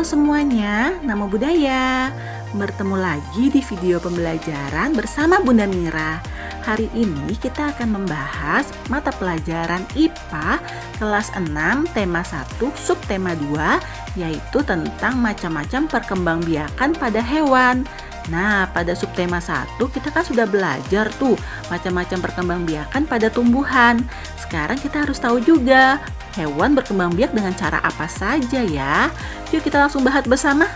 semuanya, Namo Buddhaya. Bertemu lagi di video pembelajaran bersama Bunda Mira. Hari ini kita akan membahas mata pelajaran IPA kelas 6 tema 1 subtema 2, yaitu tentang macam-macam perkembangbiakan pada hewan. Nah, pada subtema 1 kita kan sudah belajar tuh macam-macam perkembangbiakan pada tumbuhan. Sekarang kita harus tahu juga hewan berkembang biak dengan cara apa saja ya. Yuk kita langsung bahas bersama.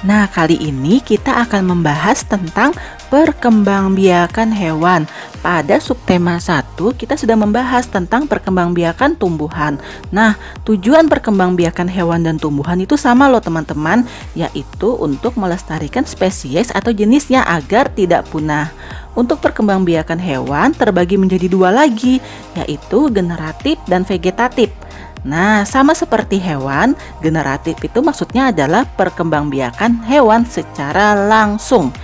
Nah, kali ini kita akan membahas tentang perkembangbiakan hewan. Pada subtema 1 kita sudah membahas tentang perkembangbiakan tumbuhan. Nah, tujuan perkembangbiakan hewan dan tumbuhan itu sama loh teman-teman, yaitu untuk melestarikan spesies atau jenisnya agar tidak punah. Untuk perkembangbiakan hewan terbagi menjadi dua lagi, yaitu generatif dan vegetatif. Nah, sama seperti hewan, generatif itu maksudnya adalah perkembangbiakan hewan secara langsung.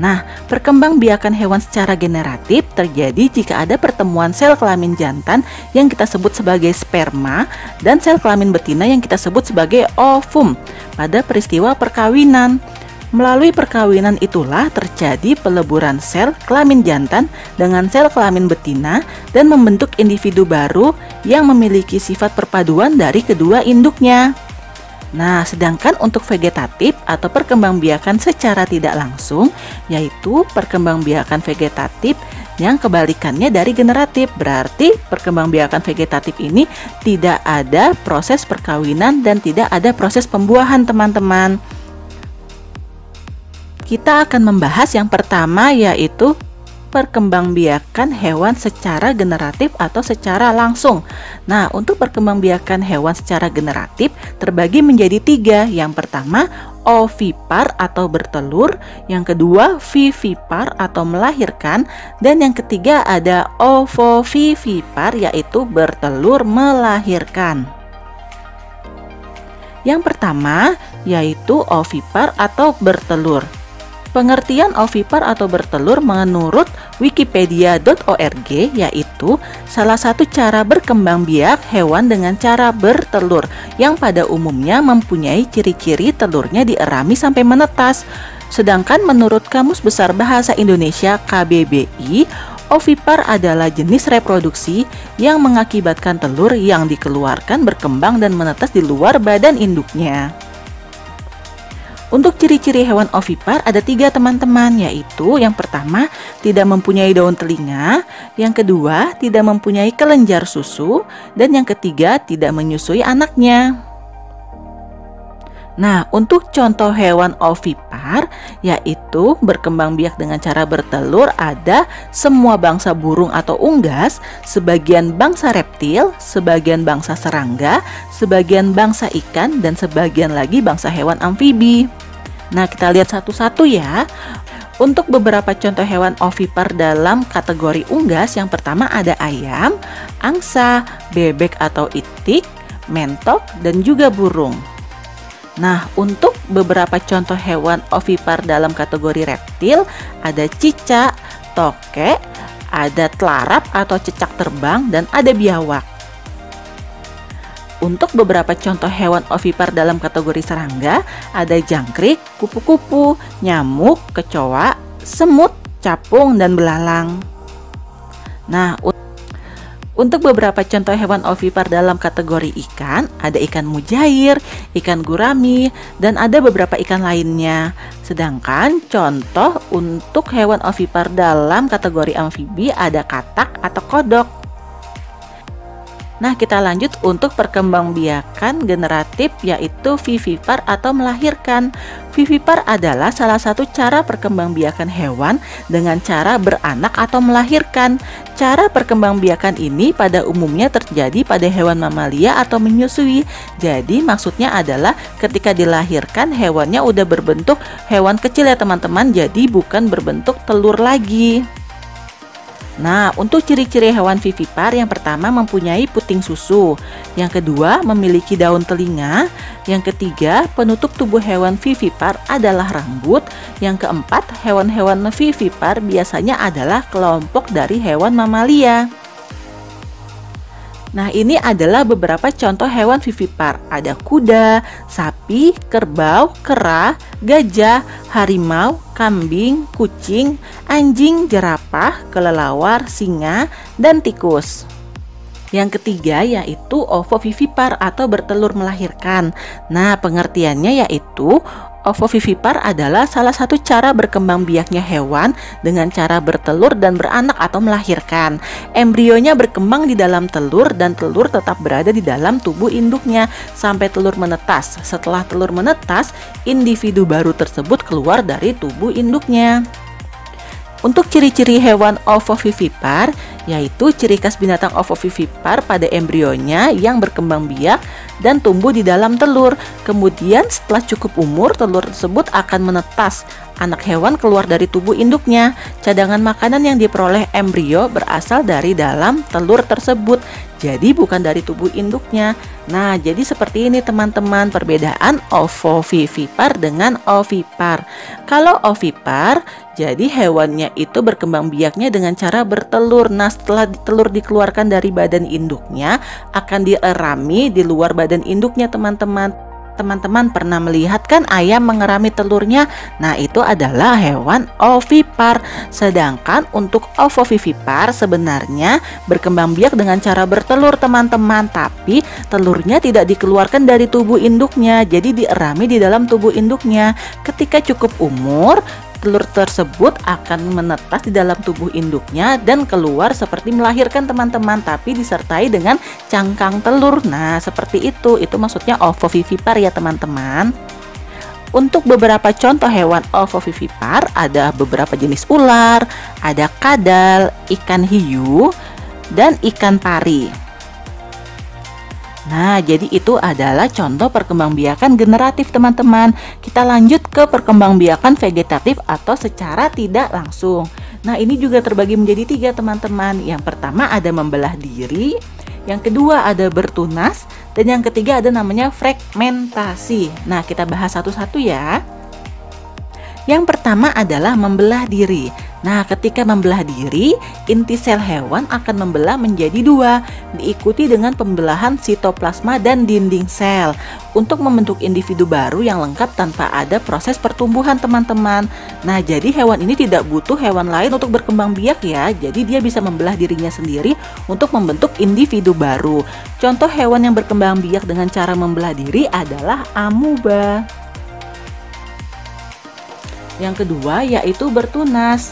Nah, perkembangbiakan hewan secara generatif terjadi jika ada pertemuan sel kelamin jantan yang kita sebut sebagai sperma dan sel kelamin betina yang kita sebut sebagai ovum pada peristiwa perkawinan. Melalui perkawinan itulah terjadi peleburan sel kelamin jantan dengan sel kelamin betina dan membentuk individu baru yang memiliki sifat perpaduan dari kedua induknya. Nah, sedangkan untuk vegetatif atau perkembangbiakan secara tidak langsung, yaitu perkembangbiakan vegetatif yang kebalikannya dari generatif. Berarti perkembangbiakan vegetatif ini tidak ada proses perkawinan dan tidak ada proses pembuahan, teman-teman. Kita akan membahas yang pertama, yaitu perkembangbiakan hewan secara generatif atau secara langsung. Nah, untuk perkembangbiakan hewan secara generatif terbagi menjadi tiga. Yang pertama, ovipar atau bertelur. Yang kedua, vivipar atau melahirkan. Dan yang ketiga ada ovovivipar, yaitu bertelur melahirkan. Yang pertama, yaitu ovipar atau bertelur. Pengertian ovipar atau bertelur menurut wikipedia.org yaitu salah satu cara berkembang biak hewan dengan cara bertelur yang pada umumnya mempunyai ciri-ciri telurnya dierami sampai menetas. Sedangkan menurut Kamus Besar Bahasa Indonesia KBBI, ovipar adalah jenis reproduksi yang mengakibatkan telur yang dikeluarkan berkembang dan menetas di luar badan induknya. Untuk ciri-ciri hewan ovipar ada tiga teman-teman, yaitu yang pertama tidak mempunyai daun telinga, yang kedua tidak mempunyai kelenjar susu, dan yang ketiga tidak menyusui anaknya. Nah, untuk contoh hewan ovipar yaitu berkembang biak dengan cara bertelur ada semua bangsa burung atau unggas, sebagian bangsa reptil, sebagian bangsa serangga, sebagian bangsa ikan, dan sebagian lagi bangsa hewan amfibi. Nah, kita lihat satu-satu ya. Untuk beberapa contoh hewan ovipar dalam kategori unggas, yang pertama ada ayam, angsa, bebek atau itik, mentok, dan juga burung. Nah, untuk beberapa contoh hewan ovipar dalam kategori reptil ada cicak, tokek, ada telarap atau cecak terbang, dan ada biawak. Untuk beberapa contoh hewan ovipar dalam kategori serangga ada jangkrik, kupu-kupu, nyamuk, kecoa, semut, capung, dan belalang. Nah, untuk beberapa contoh hewan ovipar dalam kategori ikan ada ikan mujair, ikan gurami, dan ada beberapa ikan lainnya. Sedangkan contoh untuk hewan ovipar dalam kategori amfibi ada katak atau kodok. Nah, kita lanjut untuk perkembangbiakan generatif yaitu vivipar atau melahirkan. Vivipar adalah salah satu cara perkembangbiakan hewan dengan cara beranak atau melahirkan. Cara perkembangbiakan ini pada umumnya terjadi pada hewan mamalia atau menyusui. Jadi maksudnya adalah ketika dilahirkan hewannya udah berbentuk hewan kecil ya teman-teman, jadi bukan berbentuk telur lagi. Nah, untuk ciri-ciri hewan vivipar yang pertama mempunyai puting susu, yang kedua memiliki daun telinga, yang ketiga penutup tubuh hewan vivipar adalah rambut, yang keempat hewan-hewan vivipar biasanya adalah kelompok dari hewan mamalia. Nah, ini adalah beberapa contoh hewan vivipar. Ada kuda, sapi, kerbau, kera, gajah, harimau, kambing, kucing, anjing, jerapah, kelelawar, singa, dan tikus. Yang ketiga yaitu ovovivipar atau bertelur melahirkan. Nah, pengertiannya yaitu ovovivipar adalah salah satu cara berkembang biaknya hewan dengan cara bertelur dan beranak atau melahirkan. Embrionya berkembang di dalam telur dan telur tetap berada di dalam tubuh induknya sampai telur menetas. Setelah telur menetas, individu baru tersebut keluar dari tubuh induknya. Untuk ciri-ciri hewan ovovivipar, yaitu ciri khas binatang ovovivipar pada embrionya yang berkembang biak dan tumbuh di dalam telur. Kemudian setelah cukup umur, telur tersebut akan menetas. Anak hewan keluar dari tubuh induknya. Cadangan makanan yang diperoleh embrio berasal dari dalam telur tersebut. Jadi bukan dari tubuh induknya. Nah, jadi seperti ini teman-teman perbedaan ovovivipar dengan ovipar. Kalau ovipar, jadi hewannya itu berkembang biaknya dengan cara bertelur. Nah, setelah telur dikeluarkan dari badan induknya, akan dierami di luar badan induknya teman-teman. Teman-teman pernah melihat kan ayam mengerami telurnya? Nah, itu adalah hewan ovipar. Sedangkan untuk ovovivipar sebenarnya berkembang biak dengan cara bertelur teman-teman, tapi telurnya tidak dikeluarkan dari tubuh induknya, jadi dierami di dalam tubuh induknya. Ketika cukup umur, telur tersebut akan menetas di dalam tubuh induknya dan keluar seperti melahirkan teman-teman, tapi disertai dengan cangkang telur. Nah, seperti itu maksudnya ovovivipar ya teman-teman. Untuk beberapa contoh hewan ovovivipar, ada beberapa jenis ular, ada kadal, ikan hiu, dan ikan pari. Nah, jadi itu adalah contoh perkembangbiakan generatif teman-teman. Kita lanjut ke perkembangbiakan vegetatif atau secara tidak langsung. Nah, ini juga terbagi menjadi 3 teman-teman. Yang pertama ada membelah diri, yang kedua ada bertunas, dan yang ketiga ada namanya fragmentasi. Nah, kita bahas satu-satu ya. Yang pertama adalah membelah diri. Nah, ketika membelah diri, inti sel hewan akan membelah menjadi 2, diikuti dengan pembelahan sitoplasma dan dinding sel untuk membentuk individu baru yang lengkap tanpa ada proses pertumbuhan teman-teman. Nah, jadi hewan ini tidak butuh hewan lain untuk berkembang biak ya. Jadi dia bisa membelah dirinya sendiri untuk membentuk individu baru. Contoh hewan yang berkembang biak dengan cara membelah diri adalah amuba. Yang kedua yaitu bertunas.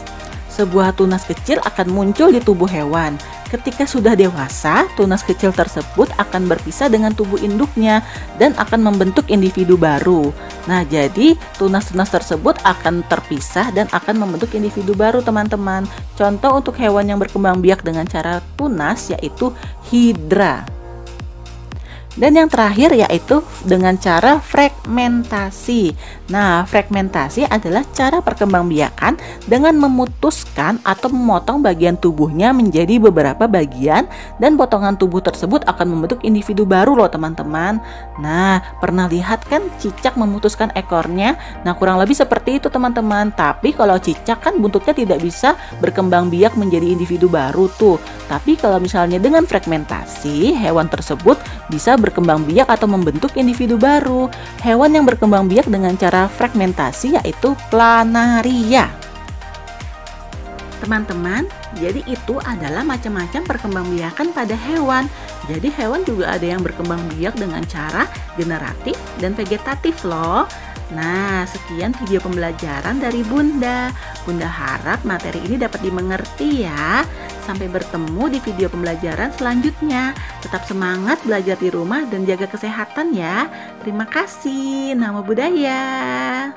Sebuah tunas kecil akan muncul di tubuh hewan. Ketika sudah dewasa, tunas kecil tersebut akan berpisah dengan tubuh induknya dan akan membentuk individu baru. Nah, jadi tunas-tunas tersebut akan terpisah dan akan membentuk individu baru teman-teman. Contoh untuk hewan yang berkembang biak dengan cara tunas yaitu hidra. Dan yang terakhir yaitu dengan cara fragmentasi. Nah, fragmentasi adalah cara perkembangbiakan dengan memutuskan atau memotong bagian tubuhnya menjadi beberapa bagian, dan potongan tubuh tersebut akan membentuk individu baru loh teman-teman. Nah, pernah lihat kan cicak memutuskan ekornya? Nah, kurang lebih seperti itu teman-teman. Tapi kalau cicak kan buntutnya tidak bisa berkembang biak menjadi individu baru tuh. Tapi kalau misalnya dengan fragmentasi, hewan tersebut bisa berkembang biak atau membentuk individu baru. Hewan yang berkembang biak dengan cara fragmentasi yaitu planaria. Teman-teman, jadi itu adalah macam-macam perkembangbiakan pada hewan. Jadi hewan juga ada yang berkembang biak dengan cara generatif dan vegetatif loh. Nah, sekian video pembelajaran dari Bunda. Bunda harap materi ini dapat dimengerti ya. Sampai bertemu di video pembelajaran selanjutnya. Tetap semangat belajar di rumah dan jaga kesehatan ya. Terima kasih. Namo Buddhaya.